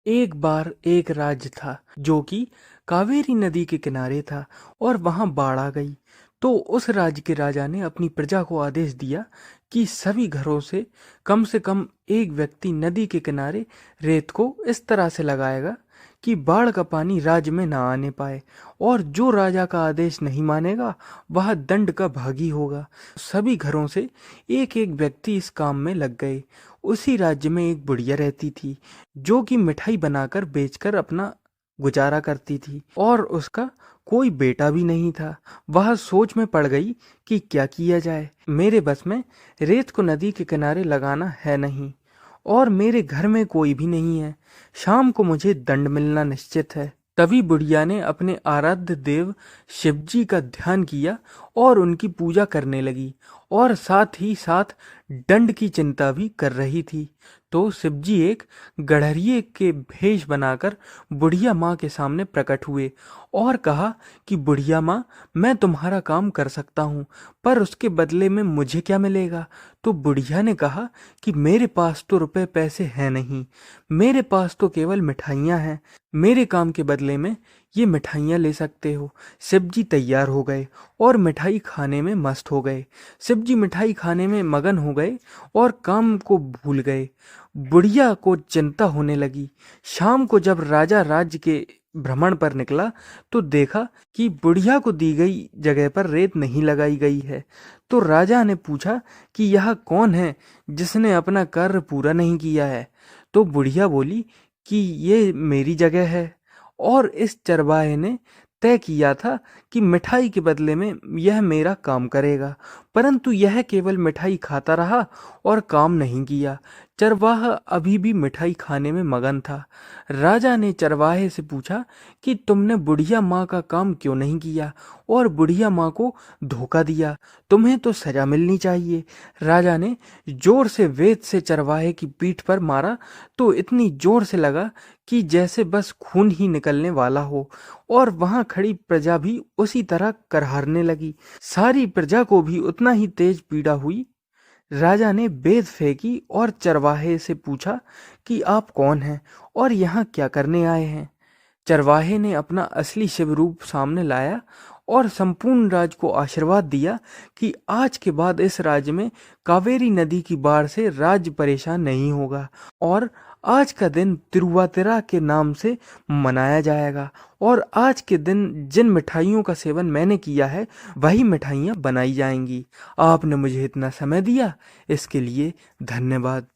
एक बार एक राज्य था जो कि कावेरी नदी के किनारे था और वहां बाढ़ आ गई। तो उस राज्य के राजा ने अपनी प्रजा को आदेश दिया कि सभी घरों से कम एक व्यक्ति नदी के किनारे रेत को इस तरह से लगाएगा कि बाढ़ का पानी राज्य में ना आने पाए, और जो राजा का आदेश नहीं मानेगा वह दंड का भागी होगा। सभी घरों से एक एक व्यक्ति इस काम में लग गए। उसी राज्य में एक बुढ़िया रहती थी जो कि मिठाई बनाकर बेचकर अपना गुजारा करती थी, और उसका कोई बेटा भी नहीं था। वह सोच में पड़ गई कि क्या किया जाए। मेरे बस में रेत को नदी के किनारे लगाना है नहीं, और मेरे घर में कोई भी नहीं है। शाम को मुझे दंड मिलना निश्चित है। तभी बुढ़िया ने अपने आराध्य देव शिवजी का ध्यान किया और उनकी पूजा करने लगी, और साथ ही साथ दंड की चिंता भी कर रही थी। तो शिवजी एक गड़हरिये के भेष बनाकर बुढ़िया माँ के सामने प्रकट हुए और कहा कि बुढ़िया माँ, मैं तुम्हारा काम कर सकता हूँ, पर उसके बदले में मुझे क्या मिलेगा? तो बुढ़िया ने कहा कि मेरे पास तो रुपए पैसे हैं नहीं, मेरे पास तो केवल मिठाइयाँ हैं। मेरे काम के बदले में ये मिठाइयाँ ले सकते हो। शिवजी तैयार हो गए और मिठाई खाने में मस्त हो गए। शिवजी मिठाई खाने में मगन हो गए और काम को भूल गए। बुढ़िया को चिंता होने लगी। शाम को जब राजा राज्य के भ्रमण पर निकला तो देखा कि बुढ़िया को दी गई जगह पर रेत नहीं लगाई गई है। तो राजा ने पूछा कि यह कौन है जिसने अपना कार्य पूरा नहीं किया है? तो बुढ़िया बोली कि ये मेरी जगह है, और इस चरवाहे ने तय किया था कि मिठाई के बदले में यह मेरा काम करेगा, परंतु यह केवल मिठाई खाता रहा और काम नहीं किया। चरवाहा अभी भी मिठाई खाने में मगन था। राजा ने चरवाहे से पूछा कि तुमने बुढ़िया माँ का काम क्यों नहीं किया और बुढ़िया माँ को धोखा दिया? तुम्हें तो सजा मिलनी चाहिए। राजा ने जोर से वेद से चरवाहे की पीठ पर मारा तो इतनी जोर से लगा कि जैसे बस खून ही निकलने वाला हो, और वहां खड़ी प्रजा भी उसी तरह करहारने लगी। सारी प्रजा को भी उतना ही तेज पीड़ा हुई। राजा ने बेद फेंकी और चरवाहे से पूछा कि आप कौन हैं और यहाँ क्या करने आए हैं? चरवाहे ने अपना असली शिव रूप सामने लाया और संपूर्ण राज्य को आशीर्वाद दिया कि आज के बाद इस राज्य में कावेरी नदी की बाढ़ से राज्य परेशान नहीं होगा, और आज का दिन तिरुवातिरा के नाम से मनाया जाएगा, और आज के दिन जिन मिठाइयों का सेवन मैंने किया है वही मिठाइयाँ बनाई जाएंगी। आपने मुझे इतना समय दिया, इसके लिए धन्यवाद।